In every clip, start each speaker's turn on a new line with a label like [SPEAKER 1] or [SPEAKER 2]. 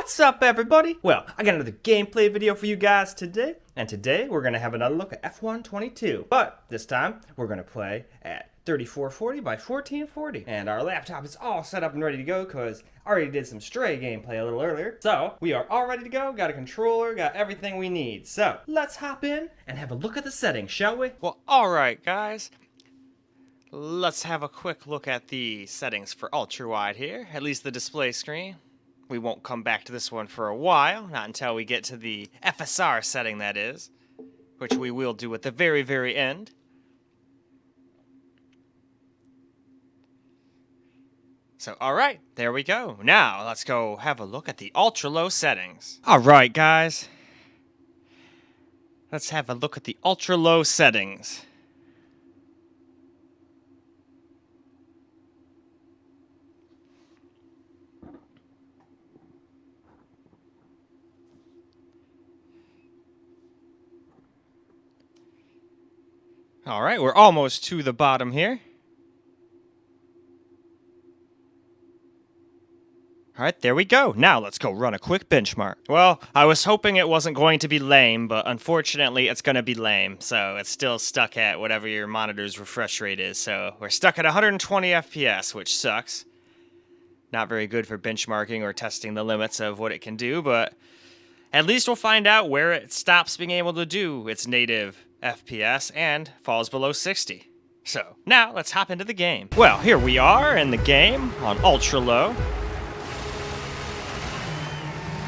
[SPEAKER 1] What's up, everybody? Well, I got another gameplay video for you guys today, and today we're gonna have another look at F122. But this time we're gonna play at 3440 by 1440, and our laptop is all set up and ready to go because I already did some Stray gameplay a little earlier. So we are all ready to go. Got a controller, got everything we need. So let's hop in and have a look at the settings, shall we?
[SPEAKER 2] Well, alright guys, let's have a quick look at the settings for ultra-wide here, at least the display screen. We won't come back to this one for a while, not until we get to the FSR setting, that is, which we will do at the very, very end. So, alright, there we go. Now, let's go have a look at the ultra-low settings. Alright guys, let's have a look at the ultra-low settings. Alright, we're almost to the bottom here. Alright, there we go. Now let's go run a quick benchmark. Well, I was hoping it wasn't going to be lame, but unfortunately it's going to be lame. So it's still stuck at whatever your monitor's refresh rate is. So we're stuck at 120 FPS, which sucks. Not very good for benchmarking or testing the limits of what it can do, but at least we'll find out where it stops being able to do its native FPS and falls below 60. So, now let's hop into the game. Well, here we are in the game on ultra low.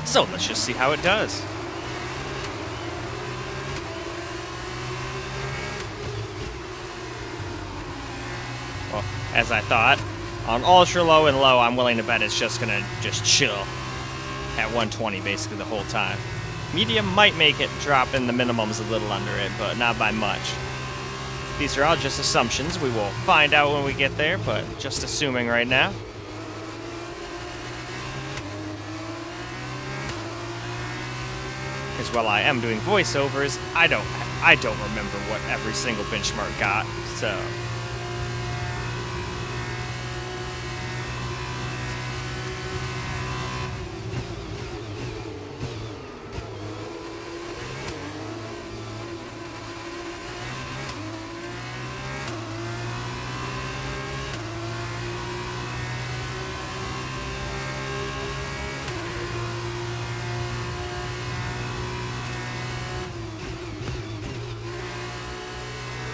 [SPEAKER 2] So let's just see how it does. Well, as I thought, on ultra low and low, I'm willing to bet it's just gonna chill at 120 basically the whole time. Medium might make it drop in the minimums a little under it, but not by much. These are all just assumptions. We will find out when we get there, but just assuming right now. Because while I am doing voiceovers, I don't remember what every single benchmark got, so.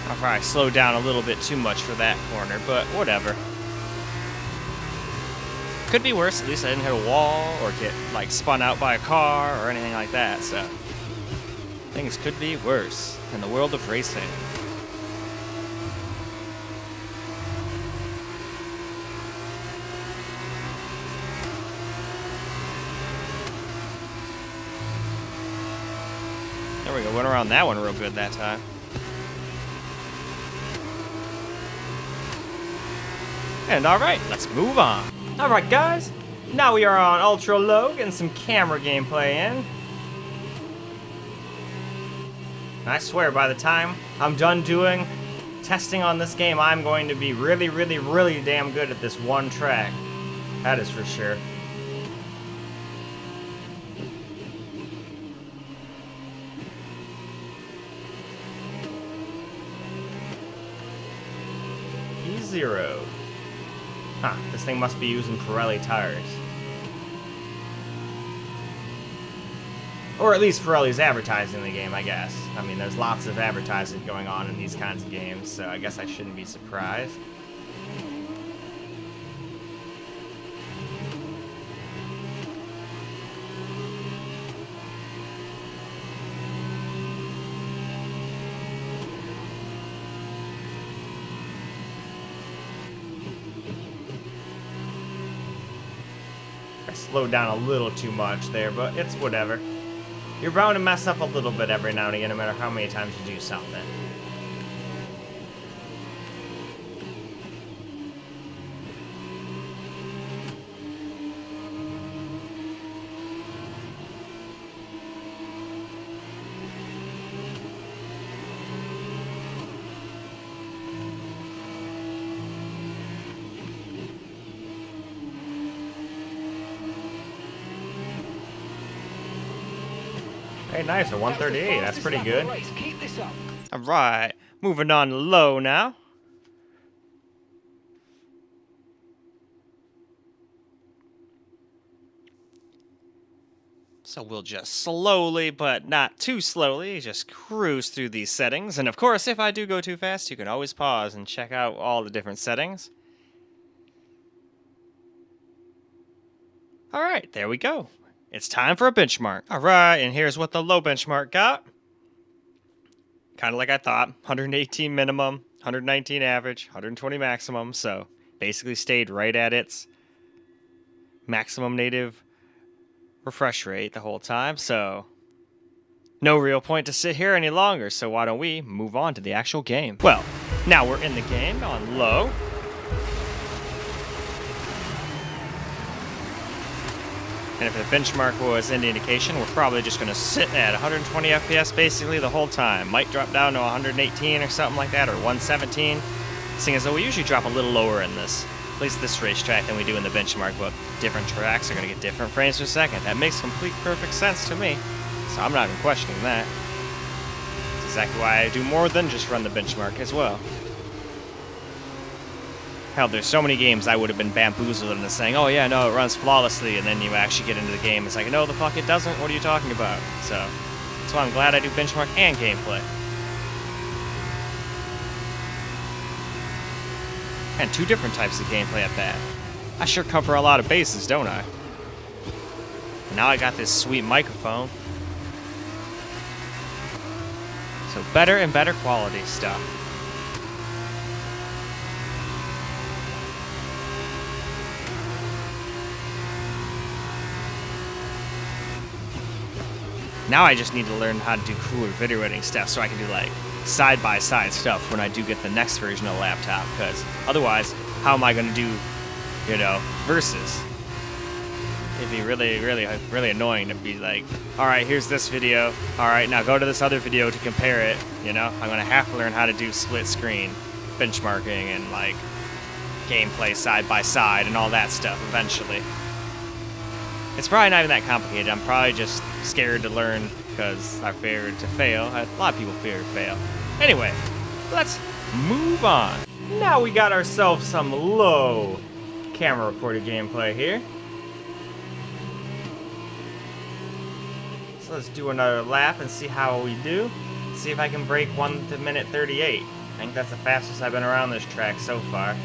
[SPEAKER 2] I'll probably slow down a little bit too much for that corner, but whatever. Could be worse, at least I didn't hit a wall or get, like, spun out by a car or anything like that, so. Things could be worse in the world of racing. There we go, went around that one real good that time. And alright, let's move on. Alright guys, now we are on ultra low, getting some camera gameplay in. I swear by the time I'm done doing testing on this game, I'm going to be really, really, really damn good at this one track. That is for sure. E0. Huh, this thing must be using Pirelli tires. Or at least Pirelli's advertising the game, I guess. I mean, there's lots of advertising going on in these kinds of games, so I guess I shouldn't be surprised. Slowed down a little too much there, but it's whatever. You're bound to mess up a little bit every now and again, no matter how many times you do something.
[SPEAKER 1] Hey, nice, a 138. That's pretty good.
[SPEAKER 2] All right, moving on to low now. So we'll just slowly, but not too slowly, just cruise through these settings. And of course, if I do go too fast, you can always pause and check out all the different settings. All right, there we go. It's time for a benchmark. All right, and here's what the low benchmark got. Kind of like I thought, 118 minimum, 119 average, 120 maximum. So basically stayed right at its maximum native refresh rate the whole time. So no real point to sit here any longer. So why don't we move on to the actual game? Well, now we're in the game on low. And if the benchmark was any indication, we're probably just going to sit at 120 FPS basically the whole time. Might drop down to 118 or something like that, or 117. Seeing as though we usually drop a little lower in this, at least this racetrack, than we do in the benchmark, but different tracks are going to get different frames per second. That makes complete perfect sense to me, so I'm not even questioning that. That's exactly why I do more than just run the benchmark as well. Hell, there's so many games I would have been bamboozled into saying, oh yeah, no, it runs flawlessly, and then you actually get into the game, it's like, no, the fuck it doesn't, what are you talking about? So, that's why I'm glad I do benchmark and gameplay. And two different types of gameplay at that. I sure cover a lot of bases, don't I? And now I got this sweet microphone. So better and better quality stuff. Now I just need to learn how to do cooler video editing stuff so I can do like side-by-side stuff when I do get the next version of the laptop, because otherwise, how am I going to do, you know, versus? It'd be really annoying to be like, all right, here's this video, all right, now go to this other video to compare it, you know? I'm going to have to learn how to do split screen benchmarking and like gameplay side-by-side and all that stuff eventually. It's probably not even that complicated. I'm probably just scared to learn because I feared to fail. A lot of people fear to fail. Anyway, let's move on.
[SPEAKER 1] Now we got ourselves some low camera recorded gameplay here. So let's do another lap and see how we do. See if I can break 1 minute 38. I think that's the fastest I've been around this track so far.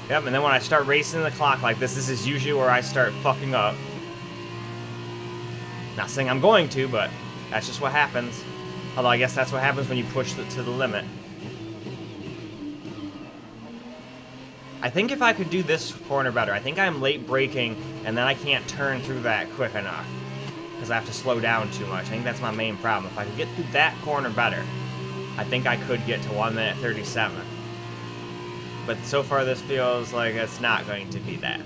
[SPEAKER 1] Yep, and then when I start racing the clock like this is usually where I start fucking up. Not saying I'm going to, but that's just what happens. Although I guess that's what happens when you push it to the limit. I think if I could do this corner better, I think I'm late braking and then I can't turn through that quick enough. Because I have to slow down too much. I think that's my main problem. If I could get through that corner better, I think I could get to 1 minute 37. But so far this feels like it's not going to be that.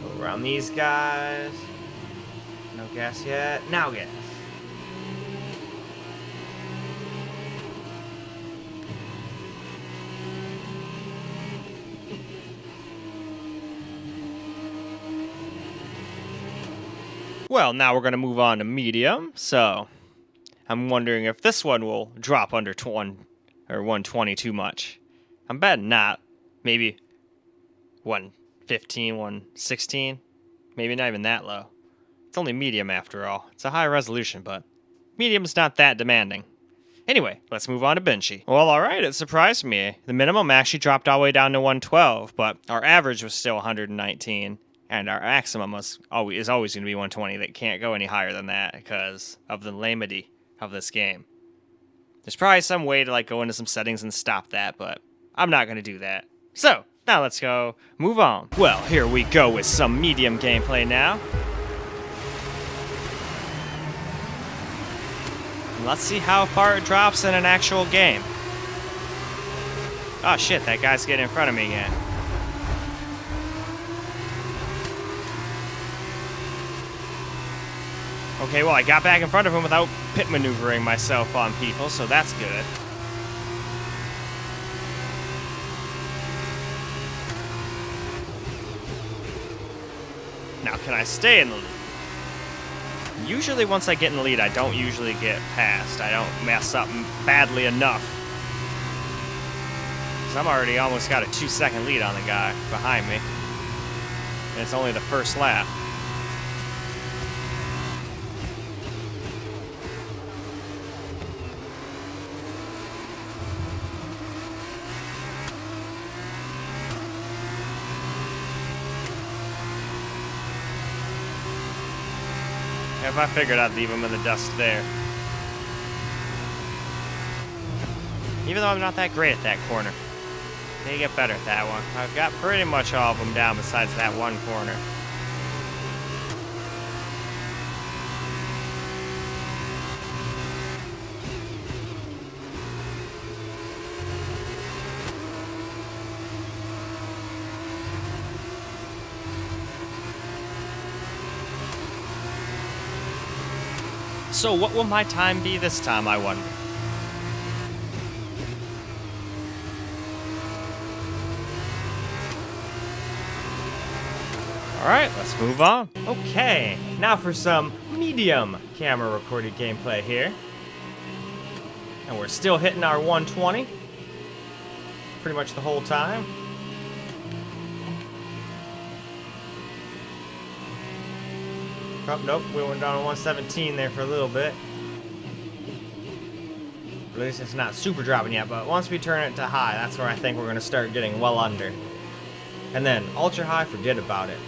[SPEAKER 1] Go around these guys. No gas yet. Now gas.
[SPEAKER 2] Well, now we're going to move on to medium, so I'm wondering if this one will drop under 120 too much. I'm betting not. Maybe 115, 116, maybe not even that low. It's only medium after all. It's a high resolution, but medium's not that demanding. Anyway, let's move on to Benchy. Well, alright, it surprised me. The minimum actually dropped all the way down to 112, but our average was still 119. And our maximum is always going to be 120. That can't go any higher than that because of the lamity of this game. There's probably some way to like go into some settings and stop that, but I'm not going to do that. So, now let's go move on. Well, here we go with some medium gameplay now. And let's see how far it drops in an actual game. Oh shit, that guy's getting in front of me again. Okay, well, I got back in front of him without pit maneuvering myself on people, so that's good. Now, can I stay in the lead? Usually once I get in the lead, I don't usually get past. I don't mess up badly enough. Because I'm already almost got a 2-second lead on the guy behind me. And it's only the first lap. If I figured I'd leave him in the dust there. Even though I'm not that great at that corner. They get better at that one. I've got pretty much all of them down besides that one corner. So what will my time be this time, I wonder? Alright, let's move on.
[SPEAKER 1] Okay, now for some medium camera recorded gameplay here. And we're still hitting our 120. Pretty much the whole time. Oh, nope, we went down to 117 there for a little bit. At least it's not super dropping yet, but once we turn it to high, that's where I think we're going to start getting well under. And then ultra high, forget about it.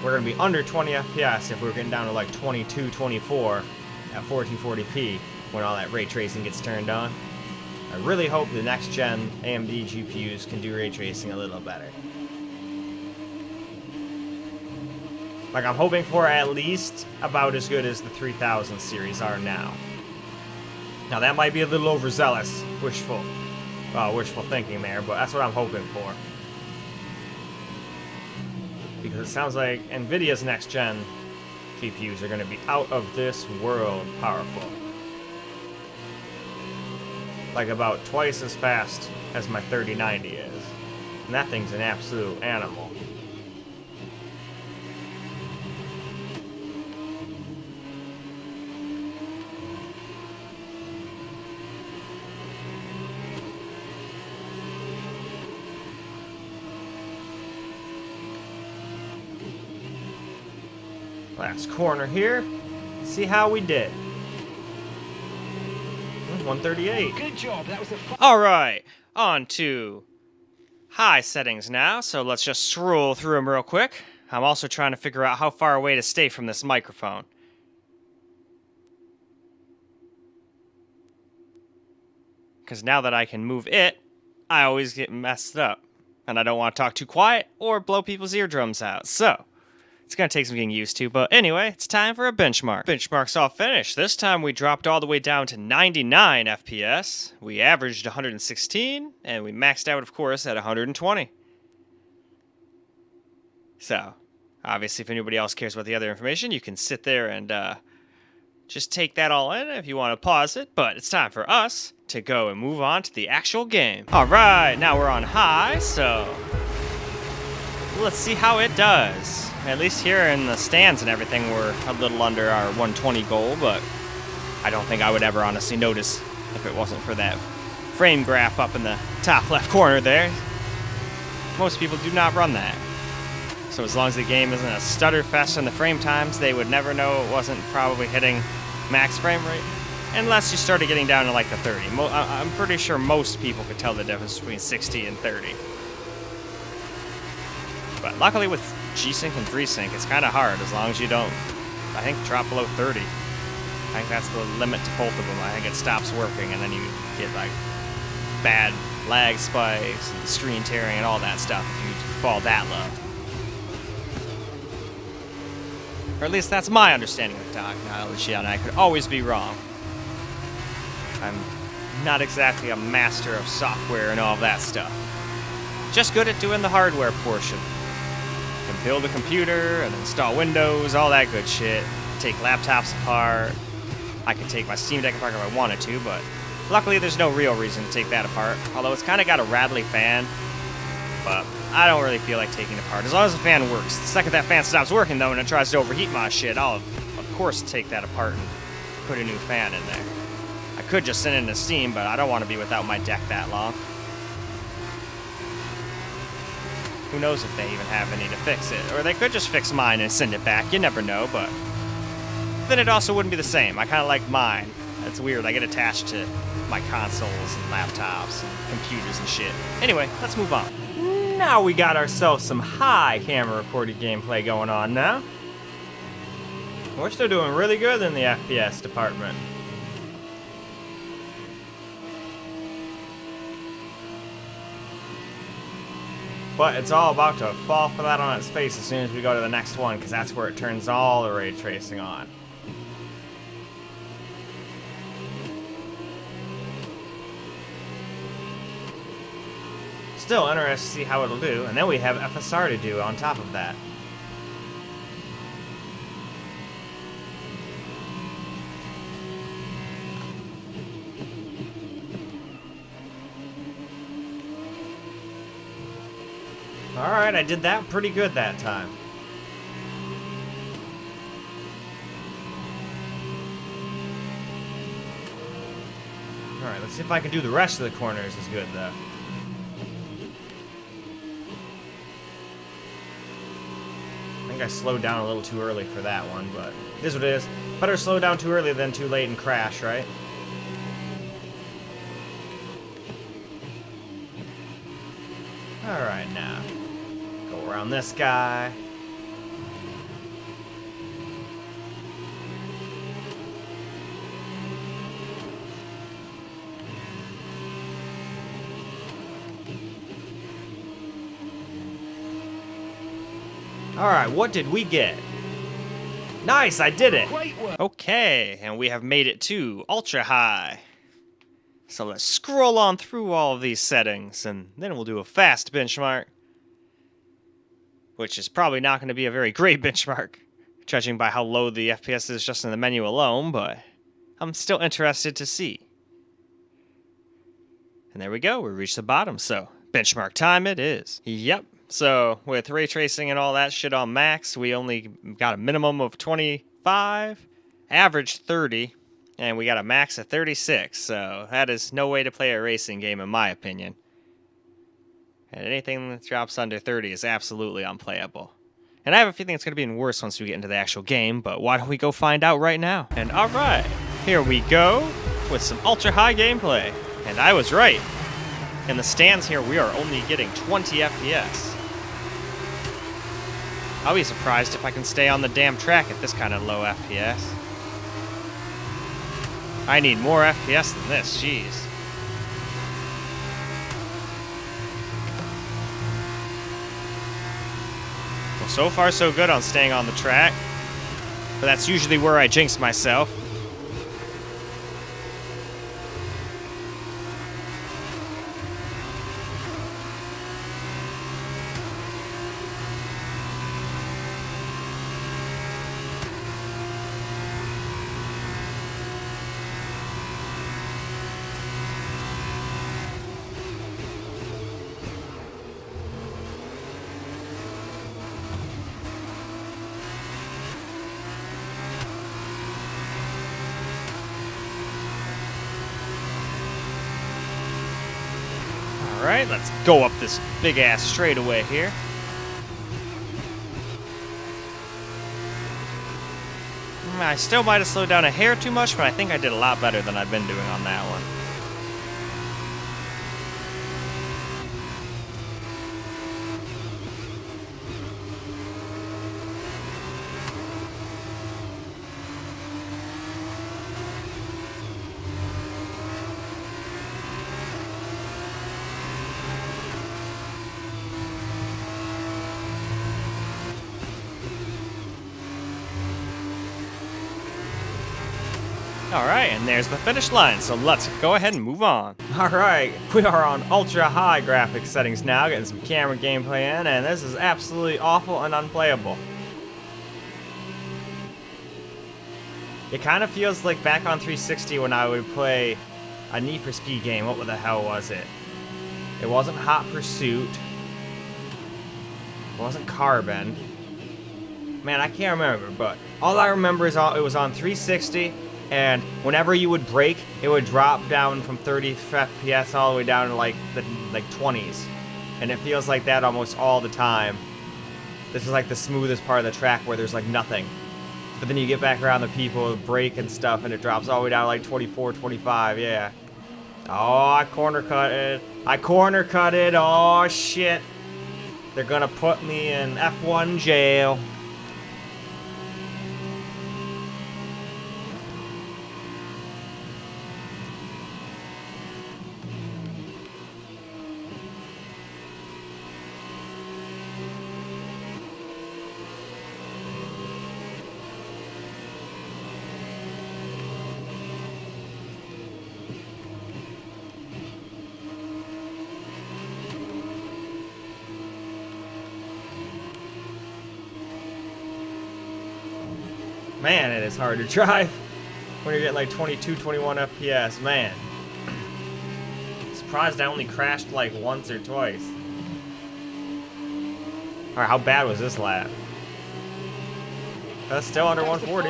[SPEAKER 1] We're going to be under 20 FPS if we're getting down to like 22, 24 at 1440p when all that ray tracing gets turned on. I really hope the next gen AMD GPUs can do ray tracing a little better. Like, I'm hoping for at least about as good as the 3000 series are now. Now, that might be a little overzealous, wishful thinking there, but that's what I'm hoping for. Because it sounds like NVIDIA's next-gen GPUs are going to be out of this world powerful. Like, about twice as fast as my 3090 is. And that thing's an absolute animal. Last corner here. See how we did. 138.
[SPEAKER 3] Good job. That was a
[SPEAKER 2] All right, on to high settings now. So let's just scroll through them real quick. I'm also trying to figure out how far away to stay from this microphone. Because now that I can move it, I always get messed up. And I don't want to talk too quiet or blow people's eardrums out. So it's going to take some getting used to, but anyway, it's time for a benchmark. Benchmark's all finished. This time we dropped all the way down to 99 FPS. We averaged 116, and we maxed out, of course, at 120. So, obviously, if anybody else cares about the other information, you can sit there and just take that all in if you want to pause it, but it's time for us to go and move on to the actual game. All right, now we're on high, so let's see how it does. At least here in the stands and everything, we're a little under our 120 goal, but I don't think I would ever honestly notice if it wasn't for that frame graph up in the top left corner there. Most people do not run that. So as long as the game isn't a stutter fest in the frame times, they would never know it wasn't probably hitting max frame rate. Unless you started getting down to like the 30. I'm pretty sure most people could tell the difference between 60 and 30. But luckily with G-Sync and FreeSync, it's kind of hard as long as you don't, I think, drop below 30. I think that's the limit to both of them. I think it stops working and then you get like bad lag spikes and screen tearing and all that stuff if you fall that low. Or at least that's my understanding of the technology, and I could always be wrong. I'm not exactly a master of software and all that stuff. Just good at doing the hardware portion. Can build a computer and install Windows, all that good shit. Take laptops apart. I could take my Steam Deck apart if I wanted to, but luckily there's no real reason to take that apart. Although it's kind of got a rattly fan, but I don't really feel like taking it apart. As long as the fan works. The second that fan stops working, though, and it tries to overheat my shit, I'll, of course, take that apart and put a new fan in there. I could just send it into Steam, but I don't want to be without my deck that long. Who knows if they even have any to fix it. Or they could just fix mine and send it back. You never know, but then it also wouldn't be the same. I kind of like mine. It's weird. I get attached to my consoles and laptops and computers and shit. Anyway, let's move on.
[SPEAKER 1] Now we got ourselves some high camera recorded gameplay going on now. We're still doing really good in the FPS department. But it's all about to fall flat on its face as soon as we go to the next one, because that's where it turns all the ray tracing on. Still interested to see how it'll do, and then we have FSR to do on top of that. Alright, I did that pretty good that time. Alright, let's see if I can do the rest of the corners as good, though. I think I slowed down a little too early for that one, but it is what it is. Better slow down too early than too late and crash, right? Alright, now. Go around this guy. Alright, what did we get? Nice, I did it!
[SPEAKER 2] Okay, and we have made it to ultra high. So let's scroll on through all of these settings, and then we'll do a fast benchmark. Which is probably not going to be a very great benchmark, judging by how low the FPS is just in the menu alone, but I'm still interested to see. And there we go, we reached the bottom, so benchmark time it is. Yep. So, with ray tracing and all that shit on max, we only got a minimum of 25, average 30, and we got a max of 36, so that is no way to play a racing game in my opinion. And anything that drops under 30 is absolutely unplayable. And I have a feeling it's going to be even worse once we get into the actual game, but why don't we go find out right now? And alright, here we go with some ultra high gameplay. And I was right. In the stands here, we are only getting 20 FPS. I'll be surprised if I can stay on the damn track at this kind of low FPS. I need more FPS than this, jeez. Well, so far so good on staying on the track, but that's usually where I jinx myself. Alright, let's go up this big-ass straightaway here. I still might have slowed down a hair too much, but I think I did a lot better than I've been doing on that one. Alright, and there's the finish line, so let's go ahead and move on.
[SPEAKER 1] Alright, we are on ultra high graphics settings now, getting some camera gameplay in, and this is absolutely awful and unplayable. It kind of feels like back on 360 when I would play a Need for Speed game. What the hell was it? It wasn't Hot Pursuit. It wasn't Carbon. Man, I can't remember, but all I remember is it was on 360. And whenever you would brake, it would drop down from 30 FPS all the way down to like the 20s. And it feels like that almost all the time. This is like the smoothest part of the track where there's like nothing. But then you get back around the people, brake and stuff, and it drops all the way down to like 24, 25, yeah. Oh, I corner cut it. I corner cut it. Oh, shit. They're gonna put me in F1 jail. Man, it is hard to drive when you're getting like 22, 21 FPS, man. Surprised I only crashed like once or twice. Alright, how bad was this lap? That's still under 140.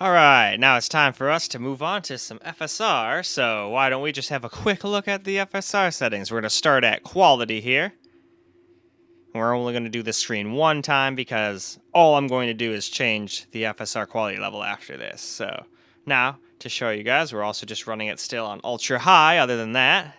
[SPEAKER 2] Alright, now it's time for us to move on to some FSR, so why don't we just have a quick look at the FSR settings. We're going to start at quality here. We're only going to do this screen one time because all I'm going to do is change the FSR quality level after this. So now, to show you guys, we're also just running it still on ultra high other than that.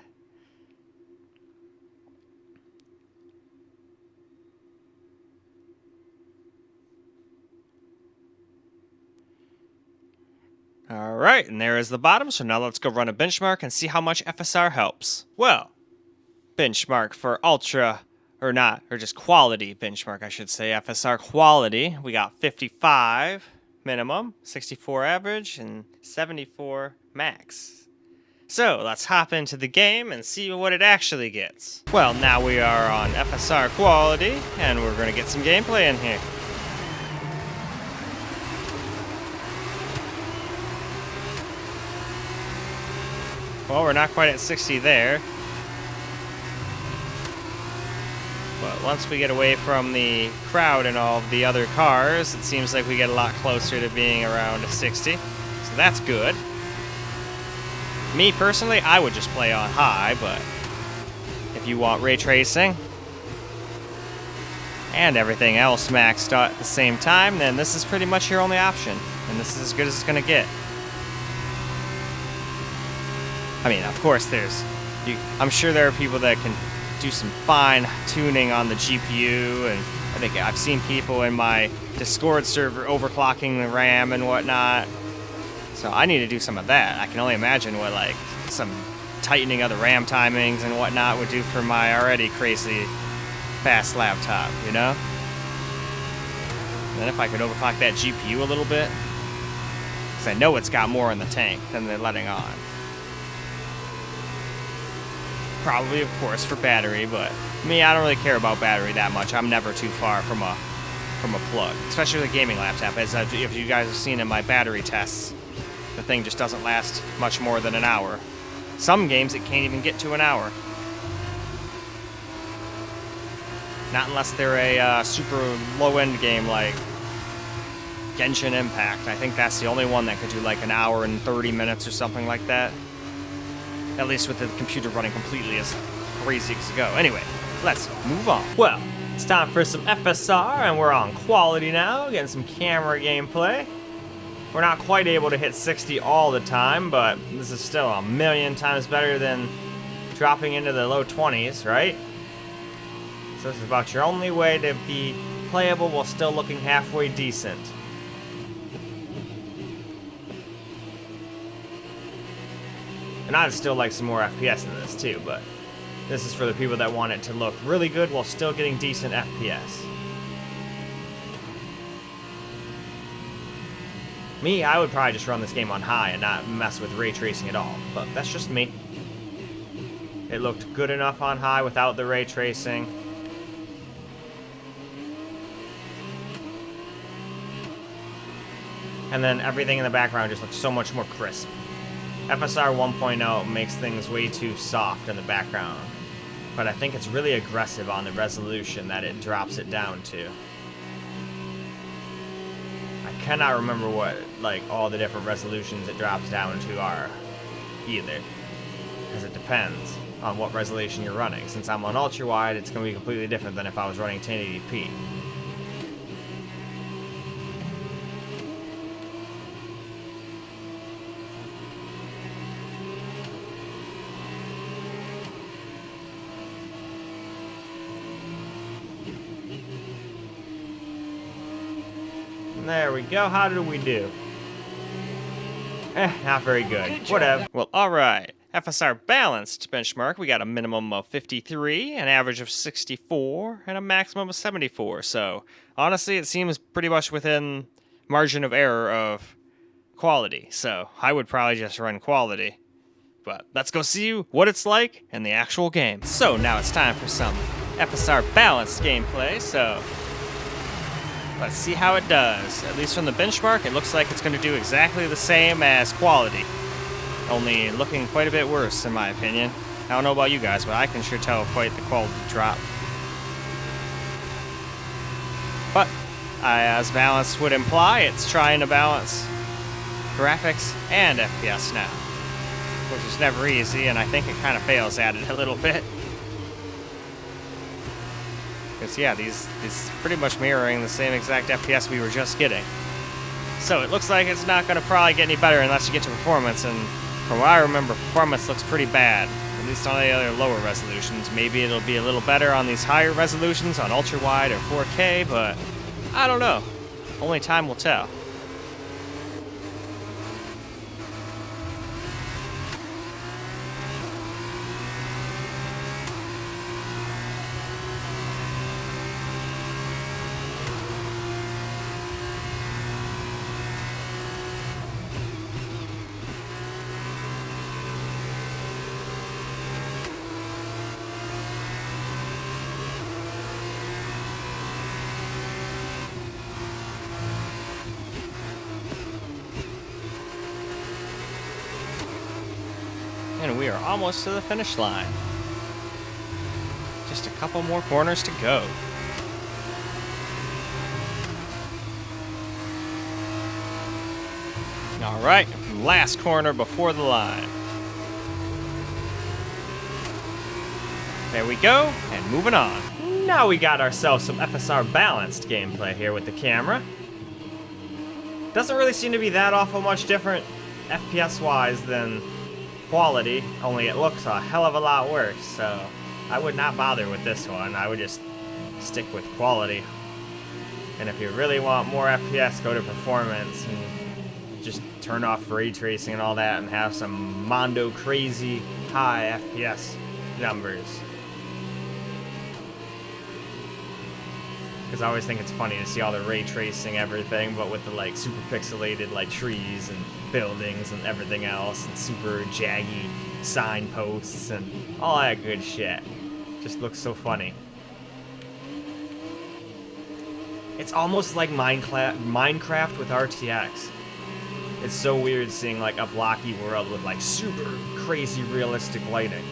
[SPEAKER 2] Alright, and there is the bottom, so now let's go run a benchmark and see how much FSR helps. Well, benchmark for ultra... or just quality benchmark, I should say, FSR quality. We got 55 minimum, 64 average, and 74 max. So let's hop into the game and see what it actually gets. Well, now we are on FSR quality, and we're going to get some gameplay in here. Well, we're not quite at 60 there. But once we get away from the crowd and all of the other cars, it seems like we get a lot closer to being around 60. So that's good. Me personally, I would just play on high, but if you want ray tracing and everything else maxed out at the same time, then this is pretty much your only option. And this is as good as it's going to get. I mean, of course, I'm sure there are people that can do some fine tuning on the GPU, and I think I've seen people in my Discord server overclocking the RAM and whatnot. So I need to do some of that. I can only imagine what like some tightening of the RAM timings and whatnot would do for my already crazy fast laptop, you know? And then if I could overclock that GPU a little bit, because I know it's got more in the tank than they're letting on. Probably, of course, for battery, but me, I don't really care about battery that much. I'm never too far from a plug, especially with a gaming laptop. As if you guys have seen in my battery tests, the thing just doesn't last much more than an hour. Some games it can't even get to an hour. Not unless they're a super low-end game like Genshin Impact. I think that's the only one that could do like an hour and 30 minutes or something like that. At least with the computer running completely as crazy as it go. Anyway, let's move on.
[SPEAKER 1] Well, it's time for some FSR, and we're on quality now, getting some camera gameplay. We're not quite able to hit 60 all the time, but this is still a million times better than dropping into the low 20s, right? So this is about your only way to be playable while still looking halfway decent. And I'd still like some more FPS in this too, but this is for the people that want it to look really good while still getting decent FPS. Me, I would probably just run this game on high and not mess with ray tracing at all, but that's just me. It looked good enough on high without the ray tracing. And then everything in the background just looks so much more crisp. FSR 1.0 makes things way too soft in the background, but I think it's really aggressive on the resolution that it drops it down to. I cannot remember what, like, all the different resolutions it drops down to are, either, because it depends on what resolution you're running. Since I'm on ultra wide, it's going to be completely different than if I was running 1080p. There we go. How did we do? Not very good. Whatever.
[SPEAKER 2] Well, alright. FSR balanced benchmark, we got a minimum of 53, an average of 64, and a maximum of 74. So, honestly, it seems pretty much within margin of error of quality. So, I would probably just run quality. But let's go see what it's like in the actual game. So, now it's time for some FSR balanced gameplay. So, let's see how it does. At least from the benchmark, it looks like it's going to do exactly the same as quality. Only looking quite a bit worse, in my opinion. I don't know about you guys, but I can sure tell quite the quality drop. But, as balance would imply, it's trying to balance graphics and FPS now, which is never easy, and I think it kind of fails at it a little bit. Because, yeah, these pretty much mirroring the same exact FPS we were just getting. So it looks like it's not going to probably get any better unless you get to performance, and from what I remember, performance looks pretty bad, at least on the other lower resolutions. Maybe it'll be a little better on these higher resolutions, on ultra-wide or 4K, but I don't know. Only time will tell. And we are almost to the finish line. Just a couple more corners to go. Alright, last corner before the line. There we go, and moving on.
[SPEAKER 1] Now we got ourselves some FSR balanced gameplay here with the camera. Doesn't really seem to be that awful much different FPS-wise than quality, only it looks a hell of a lot worse, so I would not bother with this one. I would just stick with quality. And if you really want more FPS, go to performance and just turn off ray tracing and all that and have some mondo crazy high FPS numbers. Because I always think it's funny to see all the ray tracing everything, but with the like super pixelated like trees and buildings and everything else, and super jaggy signposts and all that good shit. Just looks so funny. It's almost like Minecraft with RTX. It's so weird seeing like a blocky world with like super crazy realistic lighting.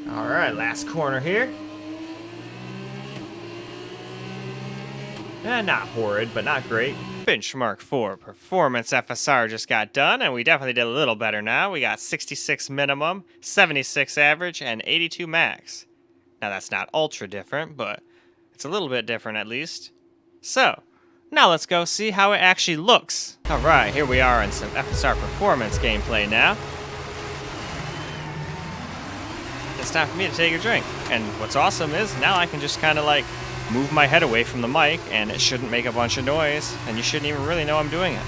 [SPEAKER 1] Alright, last corner here. Not horrid, but not great.
[SPEAKER 2] Benchmark 4 performance FSR just got done, and we definitely did a little better now. We got 66 minimum, 76 average, and 82 max. Now that's not ultra different, but It's a little bit different at least. So, now let's go see how it actually looks. Alright, here we are in some FSR performance gameplay now. It's time for me to take a drink. And what's awesome is now I can just kind of like move my head away from the mic and it shouldn't make a bunch of noise and you shouldn't even really know I'm doing it.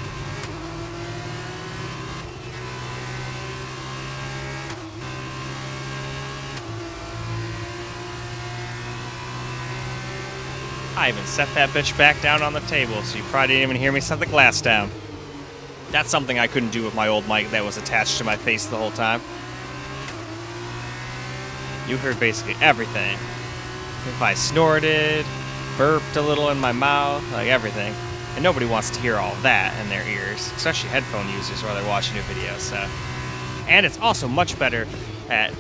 [SPEAKER 2] I even set that bitch back down on the table, so you probably didn't even hear me set the glass down. That's something I couldn't do with my old mic that was attached to my face the whole time. You heard basically everything. If I snorted, burped a little in my mouth, like everything. And nobody wants to hear all of that in their ears, especially headphone users while they're watching a video, so. And it's also much better at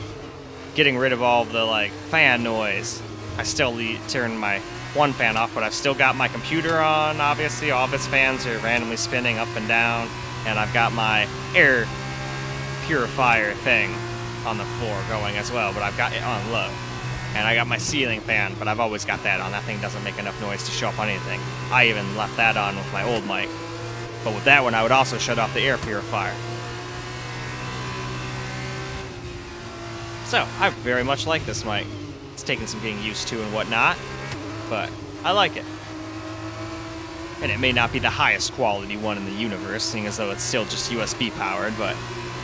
[SPEAKER 2] getting rid of all the like fan noise. I still turn my one fan off, but I've still got my computer on, obviously. All of its fans are randomly spinning up and down, and I've got my air purifier thing on the floor going as well, but I've got it on low. And I got my ceiling fan, but I've always got that on. That thing doesn't make enough noise to show up on anything. I even left that on with my old mic. But with that one, I would also shut off the air purifier. So, I very much like this mic. It's taken some getting used to and whatnot, but I like it. And it may not be the highest quality one in the universe, seeing as though it's still just USB powered, but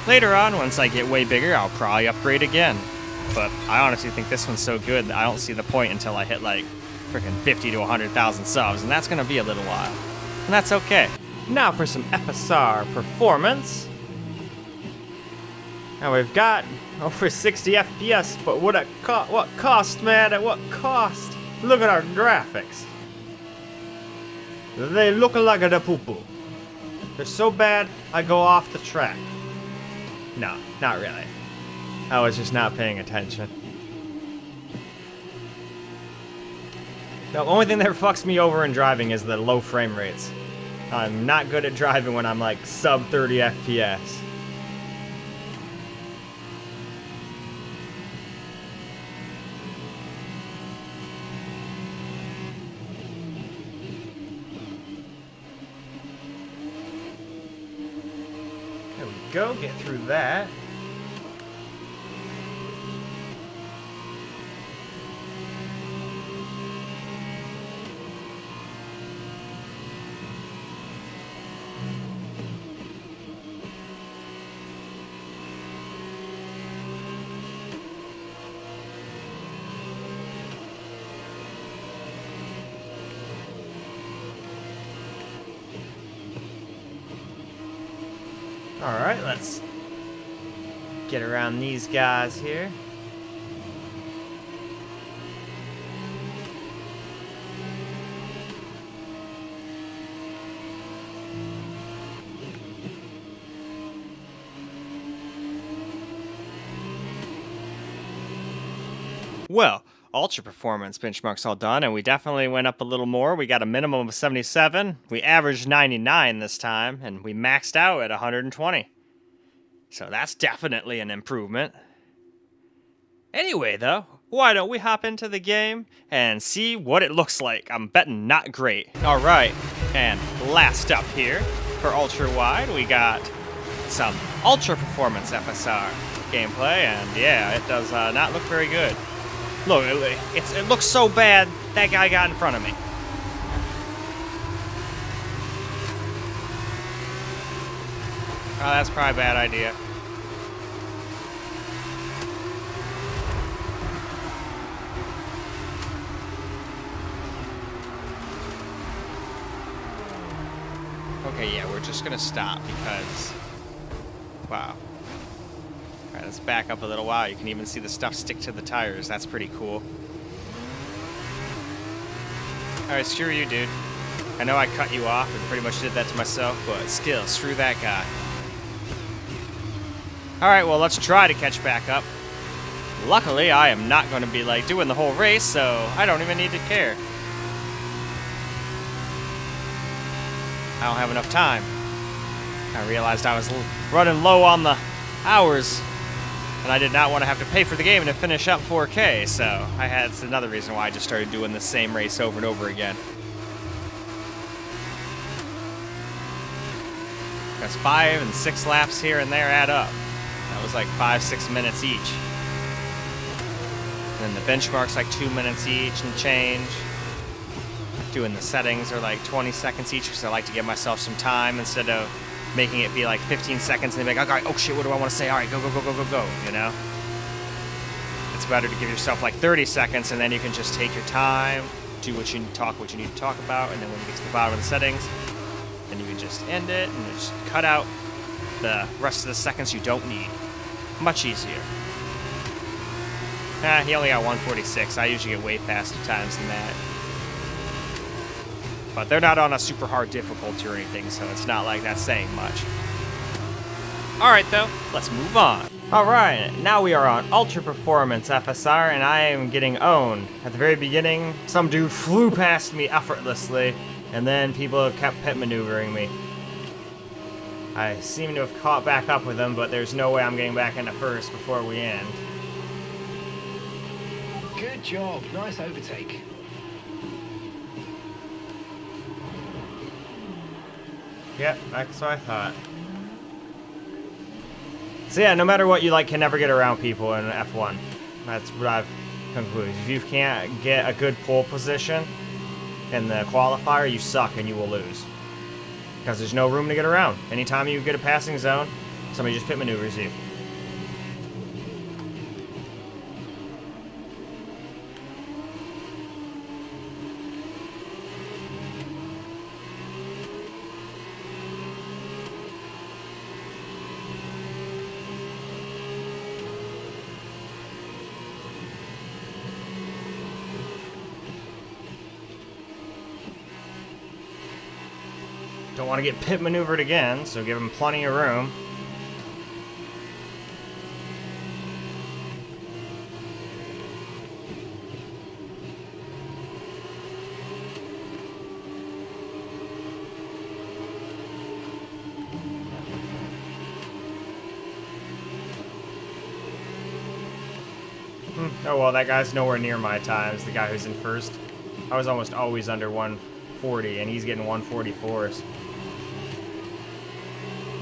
[SPEAKER 2] later on, once I get way bigger, I'll probably upgrade again. But I honestly think this one's so good that I don't see the point until I hit like freaking 50 to 100,000 subs, and that's gonna be a little while. And that's okay.
[SPEAKER 1] Now for some FSR performance. Now we've got over 60 FPS, but what cost, man? At what cost? Look at our graphics. They look like a poo-poo. They're so bad, I go off the track. No, not really. I was just not paying attention. The only thing that fucks me over in driving is the low frame rates. I'm not good at driving when I'm like sub 30 FPS. There we go, get through that. Alright, let's get around these guys here.
[SPEAKER 2] Well, ultra performance benchmark's all done, and we definitely went up a little more. We got a minimum of 77. We averaged 99 this time, and we maxed out at 120. So that's definitely an improvement. Anyway, though, why don't we hop into the game and see what it looks like? I'm betting not great. All right, and last up here for ultra wide, we got some ultra performance FSR gameplay, and yeah, it does not look very good. Look, it looks so bad, that guy got in front of me. Oh, that's probably a bad idea. Okay, yeah, we're just gonna stop because... Wow. Alright, let's back up a little while. You can even see the stuff stick to the tires. That's pretty cool. Alright, screw you, dude. I know I cut you off and pretty much did that to myself, but still, screw that guy. Alright, well, let's try to catch back up. Luckily, I am not going to be, like, doing the whole race, so I don't even need to care. I don't have enough time. I realized I was running low on the hours. And I did not want to have to pay for the game to finish up 4K, so it's another reason why I just started doing the same race over and over again. Because 5 and 6 laps here and there add up. That was like 5-6 minutes each. And then the benchmark's like 2 minutes each and change. Doing the settings are like 20 seconds each, because I like to give myself some time instead of making it be like 15 seconds and then be like, okay, oh shit, what do I want to say? All right, go, go, go, go, go, go, you know? It's better to give yourself like 30 seconds, and then you can just take your time, do what you need to talk about, and then when you get to the bottom of the settings, then you can just end it and just cut out the rest of the seconds you don't need. Much easier. He only got 146. I usually get way faster times than that. But they're not on a super hard difficulty or anything, so it's not like that's saying much. Alright though, let's move on. Alright, now we are on Ultra Performance FSR, and I am getting owned. At the very beginning, some dude flew past me effortlessly, and then people kept pit maneuvering me. I seem to have caught back up with them, but there's no way I'm getting back into first before we end.
[SPEAKER 3] Good job, nice overtake.
[SPEAKER 1] Yep, that's what I thought. So yeah, no matter what, you can never get around people in F1. That's what I've concluded. If you can't get a good pole position in the qualifier, you suck and you will lose. Because there's no room to get around. Anytime you get a passing zone, somebody just pit maneuvers you. Don't want to get pit maneuvered again, so give him plenty of room. Oh well, that guy's nowhere near my times, the guy who's in first. I was almost always under 140, and he's getting 144s.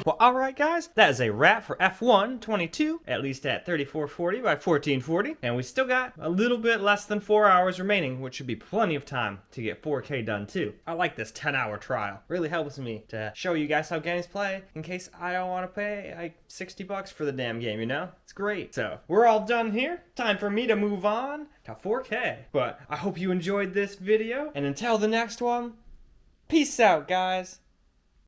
[SPEAKER 1] Well, alright guys, that is a wrap for F1 22, at least at 3440 by 1440, and we still got a little bit less than 4 hours remaining, which should be plenty of time to get 4K done too. I like this 10-hour trial. Really helps me to show you guys how games play in case I don't want to pay like 60 bucks for the damn game, you know? It's great. So, we're all done here. Time for me to move on to 4K. But I hope you enjoyed this video, and until the next one, peace out, guys.